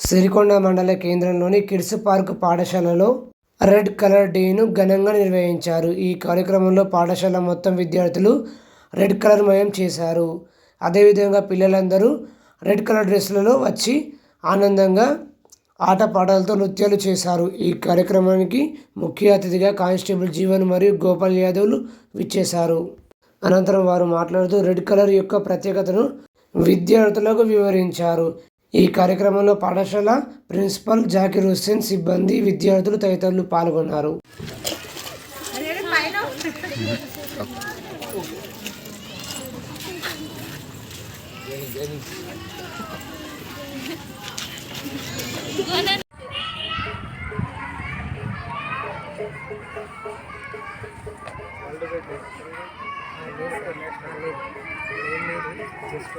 సిరికొండ మండల కేంద్రంలోని kids park పాఠశాలలో రెడ్ కలర్ డేను ఘనంగా నిర్వహించారు. ఈ కార్యక్రమంలో పాఠశాల మొత్తం విద్యార్థులు రెడ్ కలర్ మయం చేశారు. అదేవిధంగా పిల్లలందరూ రెడ్ కలర్ డ్రెస్లలో వచ్చి ఆనందంగా ఆటపాటలతో నృత్యాలు చేశారు. ఈ కార్యక్రమానికి ముఖ్య అతిథిగా కానిస్టేబుల్ జీవన్ మరియు గోపాల్ యాదవ్లు విచ్చేశారు. అనంతరం వారు మాట్లాడుతూ రెడ్ కలర్ యొక్క ప్రత్యేకతను విద్యార్థులకు వివరించారు. ఈ కార్యక్రమంలో పాఠశాల ప్రిన్సిపల్ జాకిర్ హుస్సేన్, సిబ్బంది, విద్యార్థులు తదితరులు పాల్గొన్నారు. జస్ట్